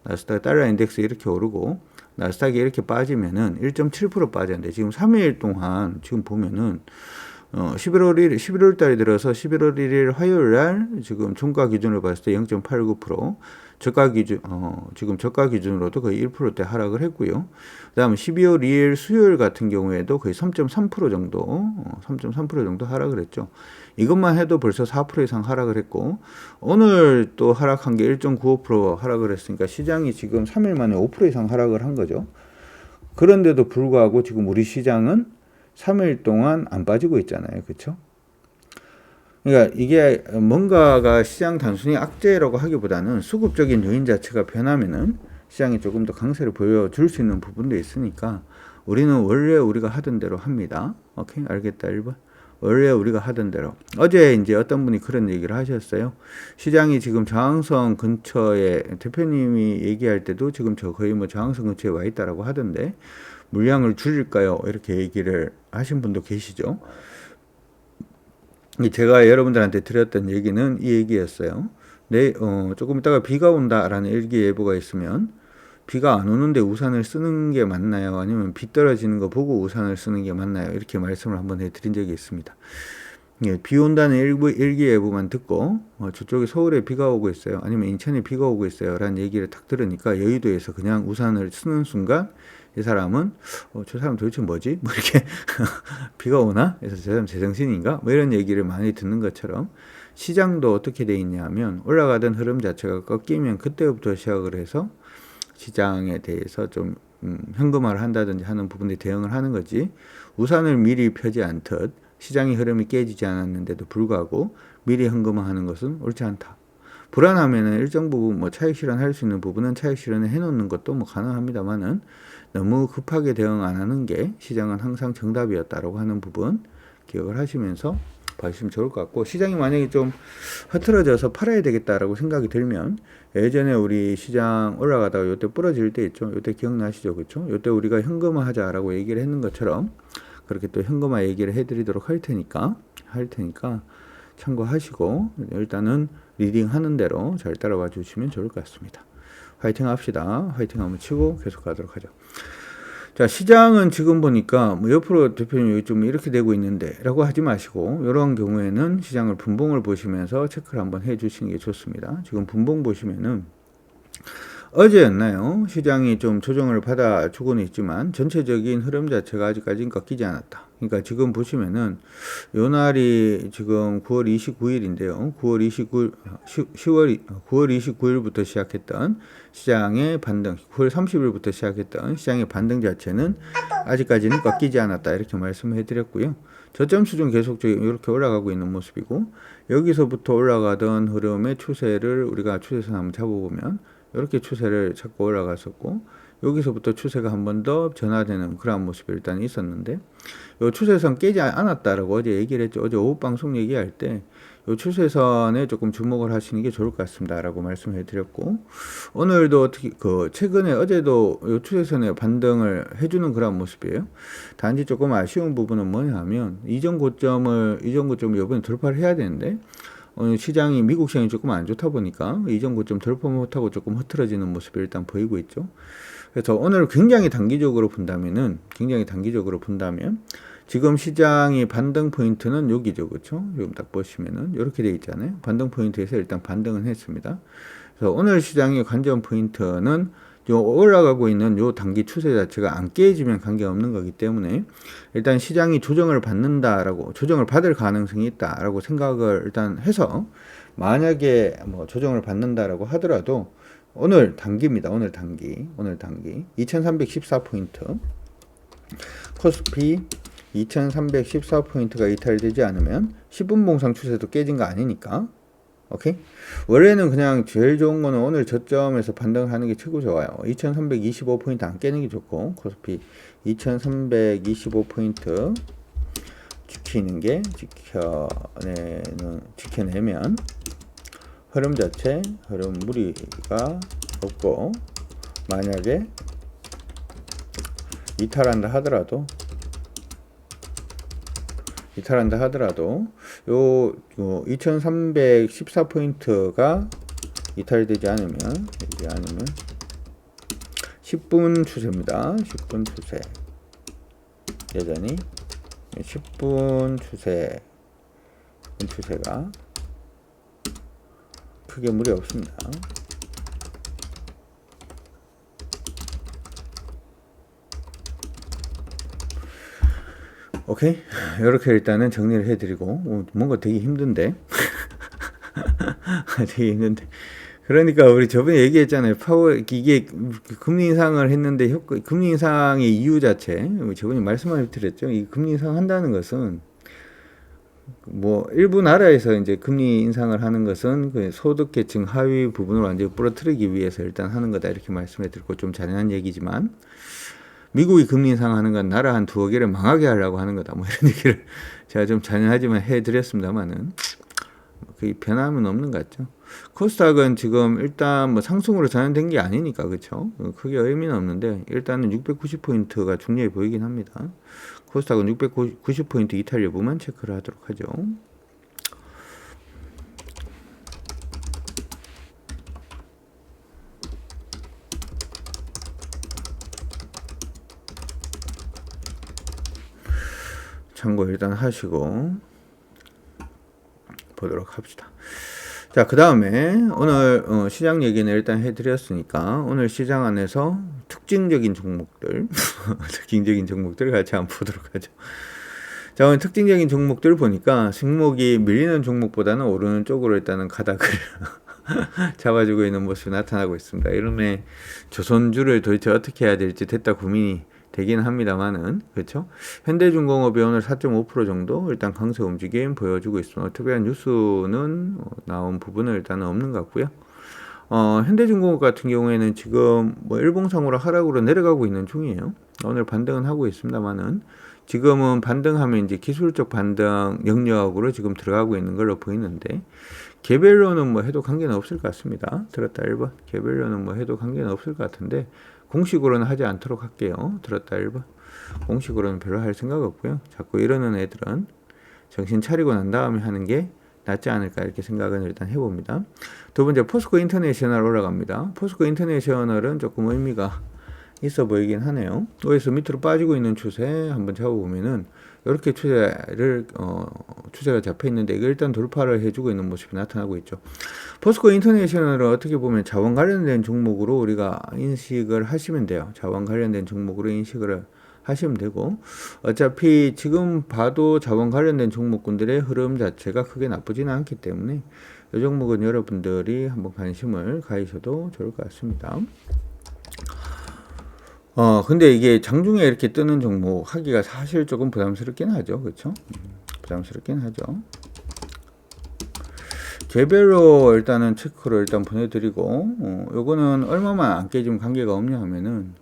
나스닥 달러 인덱스 이렇게 오르고 나스닥이 이렇게 빠지면은 1.7% 빠졌는데 지금 3일 동안 지금 보면은 11월 달에 들어서 11월 1일 화요일 날 지금 종가 기준으로 봤을 때 0.89%, 저가 기준, 지금 저가 기준으로도 거의 1%대 하락을 했고요. 그 다음 12월 2일 수요일 같은 경우에도 거의 3.3% 정도, 3.3% 정도 하락을 했죠. 이것만 해도 벌써 4% 이상 하락을 했고, 오늘 또 하락한 게 1.95% 하락을 했으니까 시장이 지금 3일 만에 5% 이상 하락을 한 거죠. 그런데도 불구하고 지금 우리 시장은 3일 동안 안 빠지고 있잖아요. 그렇죠? 그러니까 이게 뭔가가 시장 단순히 악재라고 하기보다는 수급적인 요인 자체가 변하면은 시장이 조금 더 강세를 보여줄 수 있는 부분도 있으니까 우리는 원래 우리가 하던 대로 합니다. 오케이? 알겠다. 1번. 원래 우리가 하던 대로. 어제 이제 어떤 분이 그런 얘기를 하셨어요. 시장이 지금 저항선 근처에, 대표님이 얘기할 때도 지금 저 거의 뭐 저항선 근처에 와 있다라고 하던데 물량을 줄일까요? 이렇게 얘기를 하신 분도 계시죠. 제가 여러분들한테 드렸던 얘기는 이 얘기였어요. 조금 있다가 비가 온다라는 일기예보가 있으면 비가 안 오는데 우산을 쓰는 게 맞나요? 아니면 비 떨어지는 거 보고 우산을 쓰는 게 맞나요? 이렇게 말씀을 한번 해드린 적이 있습니다. 예, 비 온다는 일기예보만 듣고 저쪽에 서울에 비가 오고 있어요. 아니면 인천에 비가 오고 있어요. 라는 얘기를 딱 들으니까 여의도에서 그냥 우산을 쓰는 순간 이 사람은 저 사람 도대체 뭐지? 뭐 이렇게 비가 오나? 그래서 저 사람 제정신인가? 뭐 이런 얘기를 많이 듣는 것처럼 시장도 어떻게 돼 있냐면 올라가던 흐름 자체가 꺾이면 그때부터 시작을 해서 시장에 대해서 좀 현금화를 한다든지 하는 부분에 대응을 하는 거지 우산을 미리 펴지 않듯 시장의 흐름이 깨지지 않았는데도 불구하고 미리 현금화하는 것은 옳지 않다. 불안하면은 일정 부분 뭐 차익 실현할 수 있는 부분은 차익 실현을 해놓는 것도 뭐 가능합니다만은 너무 급하게 대응 안 하는 게 시장은 항상 정답이었다라고 하는 부분 기억을 하시면서 봐주시면 좋을 것 같고 시장이 만약에 좀 흐트러져서 팔아야 되겠다라고 생각이 들면 예전에 우리 시장 올라가다가 요때 부러질 때 있죠. 요때 기억나시죠? 그렇죠? 요때 우리가 현금화 하자라고 얘기를 했는 것처럼 그렇게 또 현금화 얘기를 해드리도록 할 테니까 참고하시고 일단은 리딩 하는 대로 잘 따라와 주시면 좋을 것 같습니다. 화이팅 합시다. 화이팅 한번 치고 계속 가도록 하죠. 자, 시장은 지금 보니까 뭐 옆으로 대표님 좀 이렇게 되고 있는데 라고 하지 마시고 이런 경우에는 시장을 분봉을 보시면서 체크를 한번 해 주시는 게 좋습니다. 지금 분봉 보시면은 어제였나요? 시장이 좀 조정을 받아주고는 있지만 전체적인 흐름 자체가 아직까지는 꺾이지 않았다. 그러니까 지금 보시면은 요 날이 지금 9월 29일인데요. 9월 29일부터 시작했던 시장의 반등, 9월 30일부터 시작했던 시장의 반등 자체는 아직까지는 꺾이지 않았다. 이렇게 말씀해 드렸고요. 저점 수준 계속 이렇게 올라가고 있는 모습이고 여기서부터 올라가던 흐름의 추세를 우리가 추세선 한번 잡아보면 이렇게 추세를 찾고 올라갔었고 여기서부터 추세가 한 번 더 전환되는 그런 모습이 일단 있었는데 이 추세선 깨지 않았다라고 어제 얘기를 했죠. 어제 오후 방송 얘기할 때 이 추세선에 조금 주목을 하시는 게 좋을 것 같습니다라고 말씀을 드렸고 오늘도 어떻게 최근에 어제도 이 추세선에 반등을 해주는 그런 모습이에요. 단지 조금 아쉬운 부분은 뭐냐면 이전 고점을 이번에 돌파를 해야 되는데 시장이 미국 시장이 조금 안 좋다 보니까 이전 고점 돌파 못하고 조금 흐트러지는 모습이 일단 보이고 있죠. 그래서 오늘 굉장히 단기적으로 본다면 지금 시장이 반등 포인트는 여기죠, 그렇죠? 지금 딱 보시면은 이렇게 돼 있잖아요. 반등 포인트에서 일단 반등은 했습니다. 그래서 오늘 시장의 관전 포인트는 요 올라가고 있는 요 단기 추세 자체가 안 깨지면 관계없는 거기 때문에 일단 시장이 조정을 받을 가능성이 있다라고 생각을 일단 해서 만약에 뭐 조정을 받는다라고 하더라도 오늘 단기입니다. 오늘 단기 2314포인트 코스피 2314포인트가 이탈되지 않으면 10분 봉상 추세도 깨진 거 아니니까 오케이? 원래는 그냥 제일 좋은 거는 오늘 저점에서 반등을 하는 게 최고 좋아요. 2325포인트 안 깨는 게 좋고 코스피 2325포인트 지켜내면 흐름 무리가 없고 만약에 이탈한다 하더라도 요 2314포인트가 이탈되지 않으면 10분 추세입니다. 10분 추세. 여전히 10분 추세가 크게 무리 없습니다. 오케이, 이렇게 일단은 정리를 해드리고, 뭔가 되게 힘든데 되게 힘든데 그러니까 우리 저번에 얘기했잖아요. 이게 금리 인상을 했는데 금리 인상의 이유 자체, 저번에 말씀을 드렸죠. 이 금리 인상 한다는 것은 뭐 일부 나라에서 이제 금리 인상을 하는 것은 그 소득계층 하위 부분을 완전히 부러뜨리기 위해서 일단 하는 거다, 이렇게 말씀해 드렸고, 좀 잔인한 얘기지만 미국이 금리 인상하는 건 나라 한 두어 개를 망하게 하려고 하는 거다, 뭐 이런 얘기를 제가 좀 잔인하지만 해드렸습니다만은 그 변함은 없는 것 같죠. 코스닥은 지금 일단 뭐 상승으로 전환된 게 아니니까 그렇죠. 크게 의미는 없는데 일단은 690포인트가 중요해 보이긴 합니다. 코스닥은 690포인트 이탈 여부만 체크를 하도록 하죠. 참고 일단 하시고 보도록 합시다. 자, 그 다음에 오늘 시장 얘기는 일단 해드렸으니까 오늘 시장 안에서 특징적인 종목들 특징적인 종목들 같이 한번 보도록 하죠. 자, 오늘 특징적인 종목들 보니까 승목이 밀리는 종목보다는 오르는 쪽으로 일단은 가닥을 잡아주고 있는 모습이 나타나고 있습니다. 이름에 조선주를 도대체 어떻게 해야 될지 됐다 고민이 되긴 합니다만은, 그렇죠? 현대중공업이 오늘 4.5% 정도 일단 강세 움직임 보여주고 있습니다. 특별한 뉴스는 나온 부분은 일단은 없는 것 같고요. 현대중공업 같은 경우에는 지금 뭐 일봉상으로 하락으로 내려가고 있는 중이에요. 오늘 반등은 하고 있습니다만은 지금은 반등하면 이제 기술적 반등 영역으로 지금 들어가고 있는 걸로 보이는데, 개별로는 뭐 해도 관계는 없을 것 같습니다. 들었다 1번. 개별로는 뭐 해도 관계는 없을 것 같은데 공식으로는 하지 않도록 할게요. 들었다 1번. 공식으로는 별로 할 생각 없고요. 자꾸 이러는 애들은 정신 차리고 난 다음에 하는 게 낫지 않을까, 이렇게 생각은 일단 해봅니다. 두 번째, 포스코 인터내셔널 올라갑니다. 포스코 인터내셔널은 조금 의미가 있어 보이긴 하네요. 여기서 밑으로 빠지고 있는 추세 한번 잡아보면은 이렇게 추세가 잡혀 있는데 이거 일단 돌파를 해주고 있는 모습이 나타나고 있죠. 포스코 인터내셔널은 어떻게 보면 자원 관련된 종목으로 우리가 인식을 하시면 돼요. 자원 관련된 종목으로 인식을 하시면 되고, 어차피 지금 봐도 자원 관련된 종목군들의 흐름 자체가 크게 나쁘지는 않기 때문에 이 종목은 여러분들이 한번 관심을 가지셔도 좋을 것 같습니다. 근데 이게 장중에 이렇게 뜨는 종목 하기가 사실 조금 부담스럽긴 하죠. 그렇죠? 부담스럽긴 하죠. 개별로 일단은 체크로 일단 보내드리고, 요거는 얼마만 안 깨지면 관계가 없냐 하면은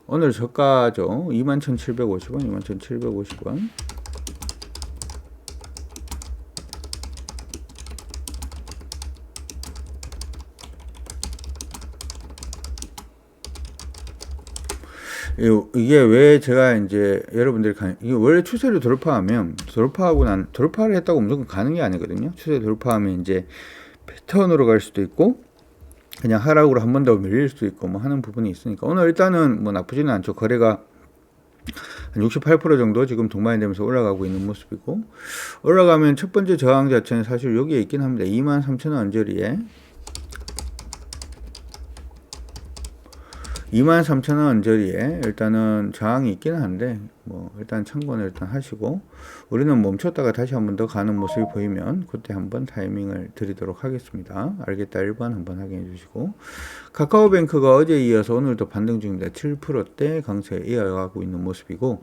오늘 저가죠. 21,750원, 21,750원. 이게 왜 제가 이제 여러분들이 이게 원래 추세를 돌파를 했다고 무조건 가는 게 아니거든요. 추세 돌파하면 이제 패턴으로 갈 수도 있고 그냥 하락으로 한 번 더 밀릴 수도 있고 뭐 하는 부분이 있으니까 오늘 일단은 뭐 나쁘지는 않죠. 거래가 한 68% 정도 지금 동반이 되면서 올라가고 있는 모습이고, 올라가면 첫 번째 저항 자체는 사실 여기에 있긴 합니다. 23,000원 언저리에 23,000원 언저리에 일단은 저항이 있긴 한데 뭐 일단 참고는 일단 하시고, 우리는 멈췄다가 다시 한 번 더 가는 모습이 보이면 그때 한번 타이밍을 드리도록 하겠습니다. 알겠다 1번 한번 확인해 주시고, 카카오뱅크가 어제 이어서 오늘도 반등 중입니다. 7%대 강세 이어가고 있는 모습이고,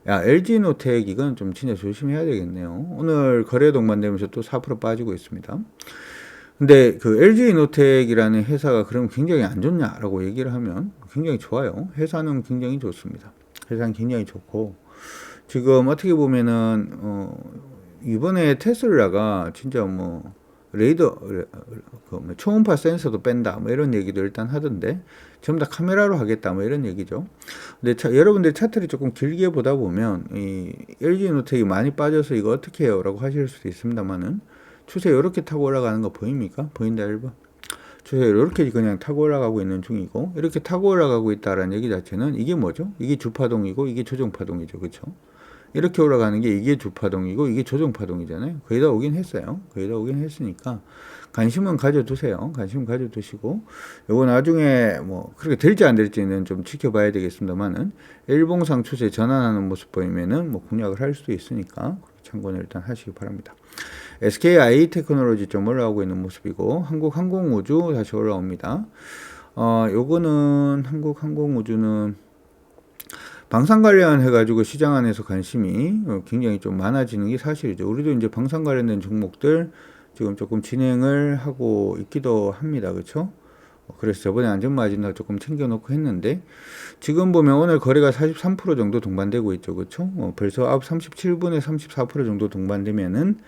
LG노텍 이건 좀 진짜 조심해야 되겠네요. 오늘 거래 동반되면서 또 4% 빠지고 있습니다. 근데 그 LG노텍이라는 회사가 그럼 굉장히 안 좋냐라고 얘기를 하면 굉장히 좋아요. 회사는 굉장히 좋습니다. 회사는 굉장히 좋고, 지금 어떻게 보면은 이번에 테슬라가 진짜 뭐 레이더 초음파 센서도 뺀다 뭐 이런 얘기도 일단 하던데 전부 다 카메라로 하겠다 뭐 이런 얘기죠. 근데 여러분들 차트를 조금 길게 보다 보면 이 LG노텍이 많이 빠져서 이거 어떻게 해요? 라고 하실 수도 있습니다만은 추세 이렇게 타고 올라가는 거 보입니까? 보인다 1번. 추세로 이렇게 그냥 타고 올라가고 있는 중이고, 이렇게 타고 올라가고 있다라는 얘기 자체는 이게 뭐죠? 이게 주파동이고 이게 조정파동이죠. 그렇죠? 이렇게 올라가는 게 이게 주파동이고 이게 조정파동이잖아요. 거의 다 오긴 했어요. 거의 다 오긴 했으니까 관심은 가져두세요. 관심 가져두시고, 요거 나중에 뭐 그렇게 될지 안 될지는 좀 지켜봐야 되겠습니다만은, 일봉상 추세 전환하는 모습 보이면은 뭐 공략을 할 수도 있으니까 참고는 일단 하시기 바랍니다. SKI 테크놀로지 좀 올라오고 있는 모습이고, 한국항공우주 다시 올라옵니다. 요거는 한국항공우주는 방산 관련해가지고 시장 안에서 관심이 굉장히 좀 많아지는 게 사실이죠. 우리도 이제 방산 관련된 종목들 지금 조금 진행을 하고 있기도 합니다. 그렇죠? 그래서 저번에 안전마진도 조금 챙겨놓고 했는데, 지금 보면 오늘 거래가 43% 정도 동반되고 있죠. 그렇죠? 벌써 37분에 34% 정도 동반되면은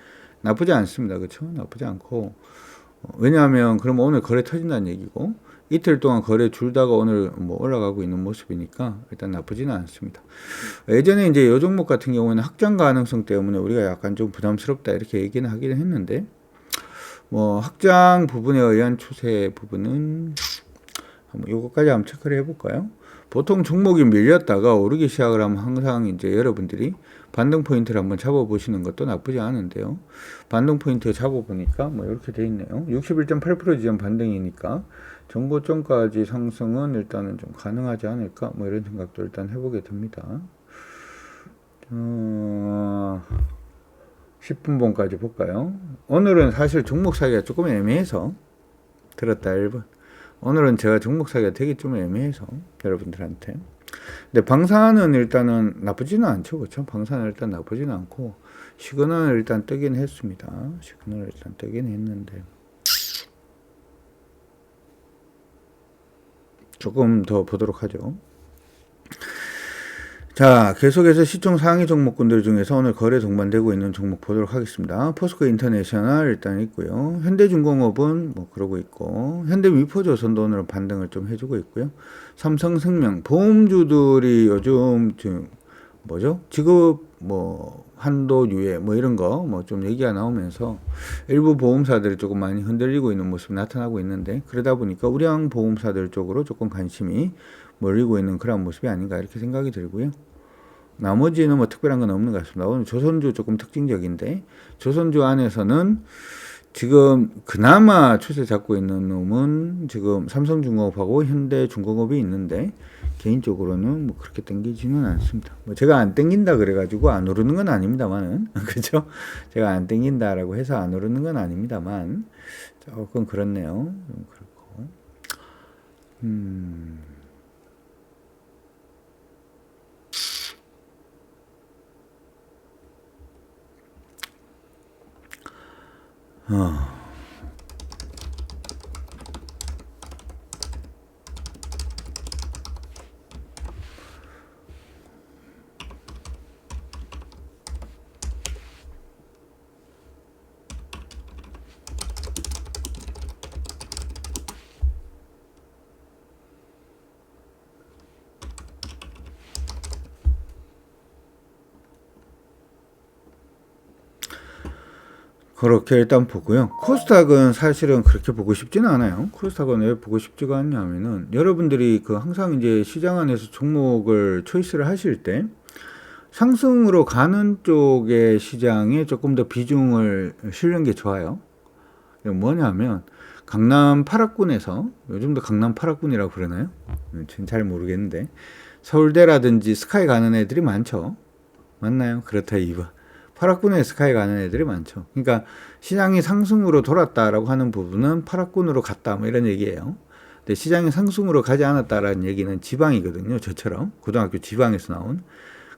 나쁘지 않습니다. 그렇죠? 나쁘지 않고, 왜냐하면 그러면 오늘 거래 터진다는 얘기고, 이틀 동안 거래 줄다가 오늘 뭐 올라가고 있는 모습이니까 일단 나쁘지는 않습니다. 예전에 이제 요 종목 같은 경우에는 확장 가능성 때문에 우리가 약간 좀 부담스럽다 이렇게 얘기는 하기는 했는데, 뭐 확장 부분에 의한 추세 부분은 한번 요거까지 한번 체크를 해볼까요? 보통 종목이 밀렸다가 오르기 시작을 하면 항상 이제 여러분들이 반등 포인트를 한번 잡아보시는 것도 나쁘지 않은데요. 반등 포인트 잡아보니까 뭐 이렇게 돼 있네요. 61.8% 지점 반등이니까 정고점까지 상승은 일단은 좀 가능하지 않을까, 뭐 이런 생각도 일단 해보게 됩니다. 10분봉까지 볼까요? 오늘은 사실 종목 사기가 조금 애매해서 들었다 1번. 오늘은 제가 종목 사기가 되게 좀 애매해서 여러분들한테. 근데 방산은 일단은 나쁘지는 않죠. 그렇죠? 방산은 일단 나쁘지는 않고, 시그널을 일단 뜨긴 했습니다. 시그널을 일단 뜨긴 했는데 조금 더 보도록 하죠. 자, 계속해서 시총 상위 종목군들 중에서 오늘 거래 동반되고 있는 종목 보도록 하겠습니다. 포스코 인터내셔널 일단 있고요. 현대중공업은 뭐 그러고 있고, 현대미포조선도 오늘 반등을 좀 해주고 있고요. 삼성생명, 보험주들이 요즘 지금 뭐죠? 지급 뭐 한도 유예 뭐 이런 거 뭐 좀 얘기가 나오면서 일부 보험사들이 조금 많이 흔들리고 있는 모습이 나타나고 있는데, 그러다 보니까 우량 보험사들 쪽으로 조금 관심이 몰리고 있는 그런 모습이 아닌가 이렇게 생각이 들고요. 나머지는 뭐 특별한 건 없는 것 같습니다. 오늘 조선주 조금 특징적인데, 조선주 안에서는 지금 그나마 추세 잡고 있는 놈은 지금 삼성중공업하고 현대중공업이 있는데, 개인적으로는 뭐 그렇게 땡기지는 않습니다. 뭐 제가 안 땡긴다 그래가지고 안 오르는 건 아닙니다만은, 그죠? 제가 안 땡긴다라고 해서 안 오르는 건 아닙니다만, 조금 그렇네요. 좀 그렇고. 그렇게 일단 보고요. 코스닥은 사실은 그렇게 보고 싶지는 않아요. 코스닥은 왜 보고 싶지가 않냐면은, 여러분들이 그 항상 이제 시장 안에서 종목을 초이스를 하실 때 상승으로 가는 쪽의 시장에 조금 더 비중을 실는 게 좋아요. 뭐냐면 강남 8학군에서, 요즘도 강남 8학군이라고 그러나요? 지금 잘 모르겠는데, 서울대라든지 스카이 가는 애들이 많죠. 맞나요? 그렇다 2번. 8학군에 스카이 가는 애들이 많죠. 그러니까 시장이 상승으로 돌았다라고 하는 부분은 8학군으로 갔다 뭐 이런 얘기예요. 근데 시장이 상승으로 가지 않았다라는 얘기는 지방이거든요. 저처럼 고등학교 지방에서 나온.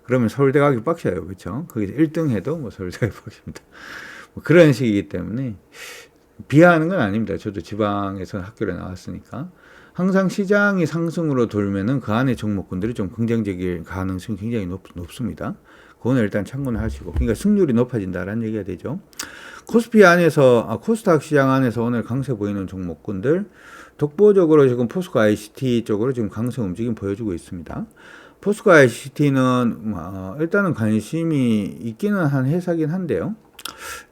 그러면 서울대 가기 빡셔요. 그렇죠? 거기서 1등 해도 뭐 서울대 가기 빡십니다. 뭐 그런 식이기 때문에 비하하는 건 아닙니다. 저도 지방에서 학교를 나왔으니까. 항상 시장이 상승으로 돌면은 그 안에 종목군들이 좀 긍정적일 가능성이 굉장히 높습니다. 그거는 일단 참고는 하시고, 그러니까 승률이 높아진다라는 얘기가 되죠. 코스피 안에서, 코스닥 시장 안에서 오늘 강세 보이는 종목군들, 독보적으로 지금 포스코 ICT 쪽으로 지금 강세 움직임 보여주고 있습니다. 포스코 ICT는 일단은 관심이 있기는 한 회사긴 한데요.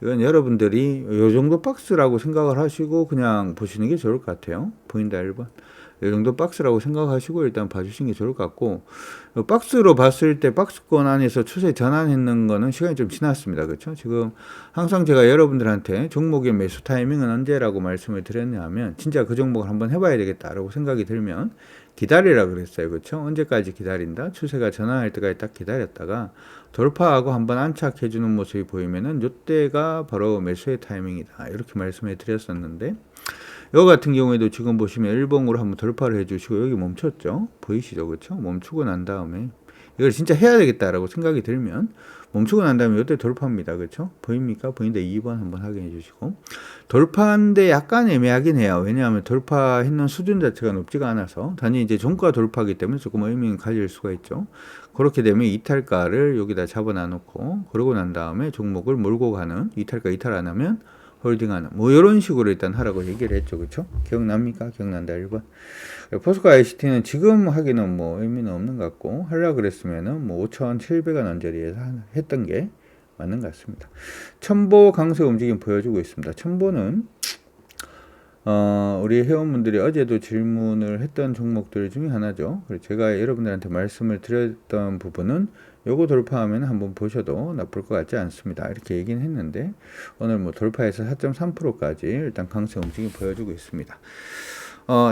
이건 여러분들이 요 정도 박스라고 생각을 하시고 그냥 보시는 게 좋을 것 같아요. 보인다 1번. 이 정도 박스라고 생각하시고 일단 봐주시는 게 좋을 것 같고, 박스로 봤을 때 박스권 안에서 추세 전환했는 거는 시간이 좀 지났습니다. 그렇죠? 지금 항상 제가 여러분들한테 종목의 매수 타이밍은 언제라고 말씀을 드렸냐면 진짜 그 종목을 한번 해봐야 되겠다라고 생각이 들면 기다리라 그랬어요. 그렇죠? 언제까지 기다린다? 추세가 전환할 때까지 딱 기다렸다가 돌파하고 한번 안착해주는 모습이 보이면은 이때가 바로 매수의 타이밍이다. 이렇게 말씀을 드렸었는데, 이거 같은 경우에도 지금 보시면 일봉으로 한번 돌파를 해주시고 여기 멈췄죠. 보이시죠? 그렇죠? 멈추고 난 다음에 이걸 진짜 해야 되겠다라고 생각이 들면 멈추고 난 다음에 이때 돌파입니다. 그렇죠? 보입니까? 보이는데 2번 한번 확인해 주시고, 돌파인데 약간 애매하긴 해요. 왜냐하면 돌파했는 수준 자체가 높지가 않아서 단지 이제 종가 돌파하기 때문에 조금 의미는 가질 수가 있죠. 그렇게 되면 이탈가를 여기다 잡아놔 놓고 그러고 난 다음에 종목을 몰고 가는, 이탈가 이탈 안 하면 홀딩하는, 뭐 이런 식으로 일단 하라고 얘기를 했죠. 그렇죠? 기억납니까? 기억난다 1번. 포스코 ICT는 지금 하기는 뭐 의미는 없는 것 같고, 하려고 그랬으면은 뭐 5,700원 언저리에서 했던 게 맞는 것 같습니다. 첨보 강세 움직임 보여주고 있습니다. 첨보는 우리 회원분들이 어제도 질문을 했던 종목들 중에 하나죠. 그래서 제가 여러분들한테 말씀을 드렸던 부분은 요거 돌파하면 한번 보셔도 나쁠 것 같지 않습니다. 이렇게 얘기는 했는데 오늘 뭐 돌파해서 4.3%까지 일단 강세 움직임 보여주고 있습니다.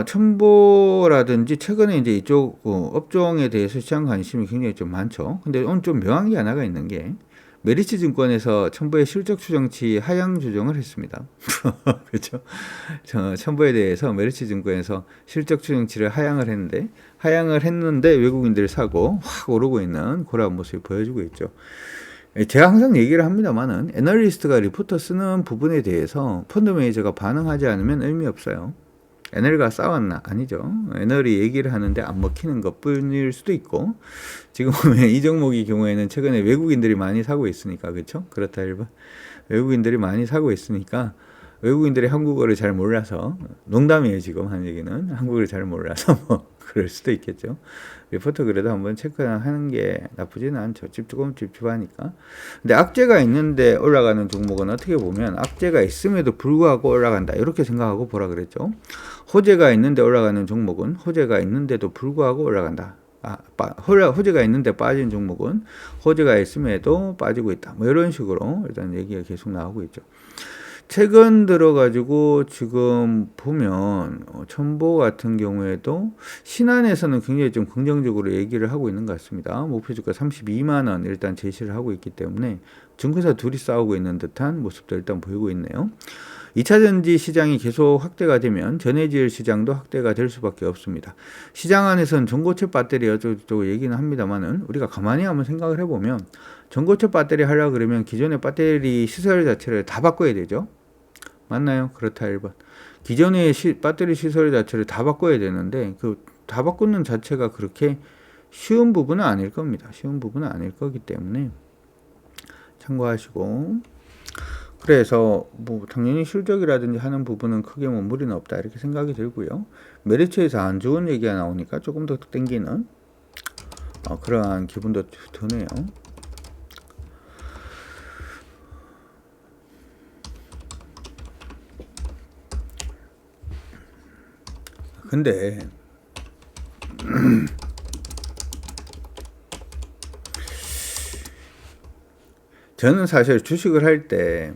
첨보라든지 최근에 이제 이쪽 업종에 대해서 시장 관심이 굉장히 좀 많죠. 근데 오늘 좀 묘한 게 하나가 있는 게, 메리츠 증권에서 첨보의 실적 추정치 하향 조정을 했습니다. 그렇죠? 첨보에 대해서 메리츠 증권에서 실적 추정치를 하향을 했는데 외국인들이 사고 확 오르고 있는 그런 모습이 보여주고 있죠. 제가 항상 얘기를 합니다만은 애널리스트가 리포터 쓰는 부분에 대해서 펀드 매니저가 반응하지 않으면 의미 없어요. 애널과 싸웠나? 아니죠. 애널이 얘기를 하는데 안 먹히는 것 뿐일 수도 있고, 지금 보면 이 종목의 경우에는 최근에 외국인들이 많이 사고 있으니까, 그렇죠? 그렇다 1번. 외국인들이 많이 사고 있으니까 외국인들이 한국어를 잘 몰라서, 농담이에요 지금 한 얘기는, 한국어를 잘 몰라서 뭐 그럴 수도 있겠죠. 리포터 그래도 한번 체크하는 게 나쁘지는 않죠. 조금 찝찝하니까. 근데 악재가 있는데 올라가는 종목은 어떻게 보면 악재가 있음에도 불구하고 올라간다, 이렇게 생각하고 보라 그랬죠. 호재가 있는데 올라가는 종목은 호재가 있는데도 불구하고 올라간다. 호재가 있는데 빠진 종목은 호재가 있음에도 빠지고 있다. 뭐 이런 식으로 일단 얘기가 계속 나오고 있죠. 최근 들어가지고 지금 보면 첨보 같은 경우에도 신한에서는 굉장히 좀 긍정적으로 얘기를 하고 있는 것 같습니다. 목표주가 32만 원 일단 제시를 하고 있기 때문에 증권사 둘이 싸우고 있는 듯한 모습도 일단 보이고 있네요. 2차전지 시장이 계속 확대가 되면 전해질 시장도 확대가 될 수밖에 없습니다. 시장 안에서는 전고체 배터리 어쩌고 얘기는 합니다만은 우리가 가만히 한번 생각을 해보면 전고체 배터리 하려고 그러면 기존의 배터리 시설 자체를 다 바꿔야 되죠. 맞나요? 그렇다 1번. 기존의 배터리 시설 자체를 다 바꿔야 되는데 그 다 바꾸는 자체가 그렇게 쉬운 부분은 아닐 겁니다. 쉬운 부분은 아닐 거기 때문에 참고하시고, 그래서 뭐 당연히 실적이라든지 하는 부분은 크게 뭐 무리는 없다 이렇게 생각이 들고요. 메리츠에서 안 좋은 얘기가 나오니까 조금 더 땡기는 그러한 기분도 드네요. 근데 저는 사실 주식을 할 때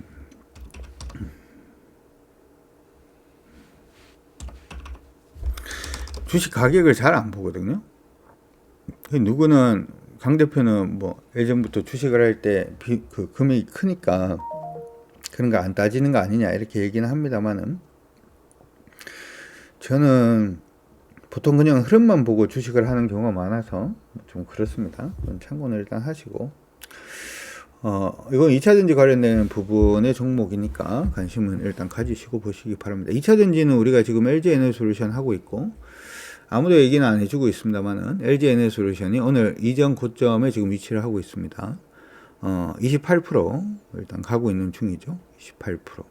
주식 가격을 잘 안 보거든요. 누구는 강 대표는 뭐 예전부터 주식을 할 때 그 금액이 크니까 그런 거 안 따지는 거 아니냐 이렇게 얘기는 합니다만은, 저는 보통 그냥 흐름만 보고 주식을 하는 경우가 많아서 좀 그렇습니다. 그건 참고는 일단 하시고, 이건 2차전지 관련된 부분의 종목이니까 관심은 일단 가지시고 보시기 바랍니다. 2차전지는 우리가 지금 LG에너지솔루션 하고 있고, 아무도 얘기는 안 해주고 있습니다만은 LG에너지솔루션이 오늘 이전 고점에 지금 위치를 하고 있습니다. 28% 일단 가고 있는 중이죠. 28%.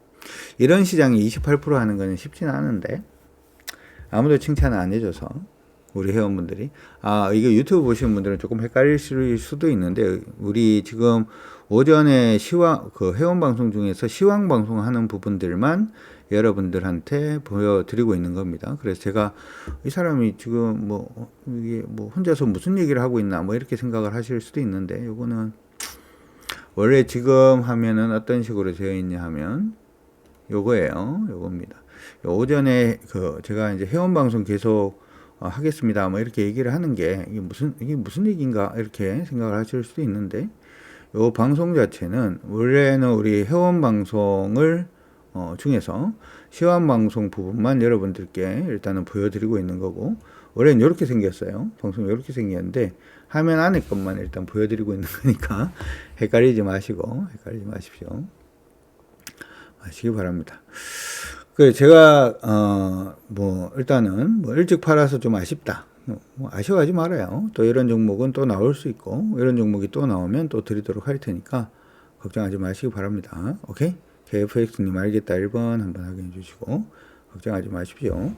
이런 시장이 28% 하는 거는 쉽지는 않은데 아무도 칭찬을 안 해줘서 우리 회원분들이. 아, 이게 유튜브 보시는 분들은 조금 헷갈릴 수도 있는데, 우리 지금 오전에 그 회원 방송 중에서 시황 방송하는 부분들만 여러분들한테 보여드리고 있는 겁니다. 그래서 제가 이 사람이 지금 이게 혼자서 무슨 얘기를 하고 있나 이렇게 생각을 하실 수도 있는데, 요거는 원래 지금 하면은 어떤 식으로 되어 있냐 하면 요거예요. 요겁니다. 오전에 제가 이제 회원 방송 계속 하겠습니다. 이렇게 얘기를 하는 게 이게 무슨 얘기인가 이렇게 생각을 하실 수도 있는데, 요 방송 자체는 원래는 우리 회원 방송을 중에서 시황 방송 부분만 여러분들께 일단은 보여드리고 있는 거고, 원래는 이렇게 생겼어요. 방송이 이렇게 생겼는데 화면 안에 것만 일단 보여드리고 있는 거니까 헷갈리지 마십시오. 마시기 바랍니다. 제가 일단은 일찍 팔아서 좀 아쉽다. 아쉬워하지 말아요. 또 이런 종목은 또 나올 수 있고, 이런 종목이 또 나오면 또 드리도록 할 테니까 걱정하지 마시기 바랍니다. 오케이? KFX님 알겠다 1번 한번 확인해 주시고 걱정하지 마십시오.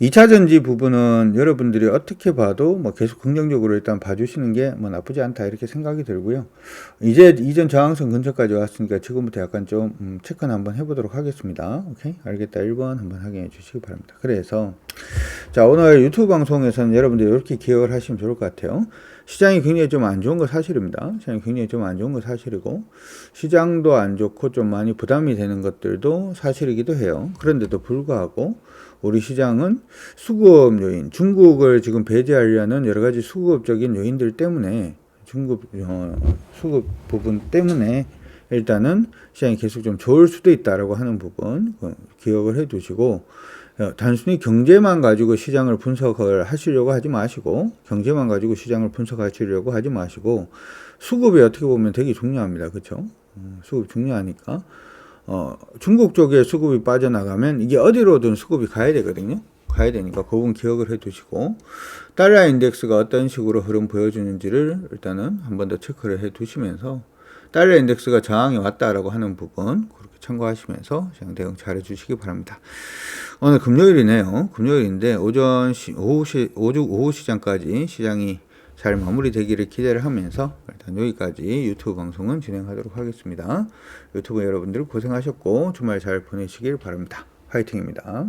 2차 전지 부분은 여러분들이 어떻게 봐도 계속 긍정적으로 일단 봐주시는 게 나쁘지 않다 이렇게 생각이 들고요. 이제 이전 저항선 근처까지 왔으니까 지금부터 약간 좀 체크는 한번 해보도록 하겠습니다. 오케이? 알겠다 1번 한번 확인해 주시기 바랍니다. 그래서 자, 오늘 유튜브 방송에서는 여러분들이 이렇게 기억을 하시면 좋을 것 같아요. 시장이 굉장히 좀 안 좋은 거 사실입니다. 시장이 굉장히 좀 안 좋은 거 사실이고, 시장도 안 좋고 좀 많이 부담이 되는 것들도 사실이기도 해요. 그런데도 불구하고 우리 시장은 수급 요인, 중국을 지금 배제하려는 여러 가지 수급적인 요인들 때문에, 수급 부분 때문에 일단은 시장이 계속 좀 좋을 수도 있다라고 하는 부분 기억을 해 두시고, 단순히 경제만 가지고 시장을 분석을 하시려고 하지 마시고, 경제만 가지고 시장을 분석하시려고 하지 마시고, 수급이 어떻게 보면 되게 중요합니다. 그렇죠? 수급 중요하니까 중국 쪽에 수급이 빠져나가면 이게 어디로든 수급이 가야 되거든요. 가야 되니까 그 부분 기억을 해 두시고, 달러 인덱스가 어떤 식으로 흐름 보여주는지를 일단은 한 번 더 체크를 해 두시면서, 달러 인덱스가 저항이 왔다라고 하는 부분 그렇게 참고하시면서 시장 대응 잘 해주시기 바랍니다. 오늘 금요일이네요. 금요일인데 오후 시장까지 시장이 잘 마무리되기를 기대를 하면서 일단 여기까지 유튜브 방송은 진행하도록 하겠습니다. 유튜브 여러분들 고생하셨고 주말 잘 보내시길 바랍니다. 화이팅입니다.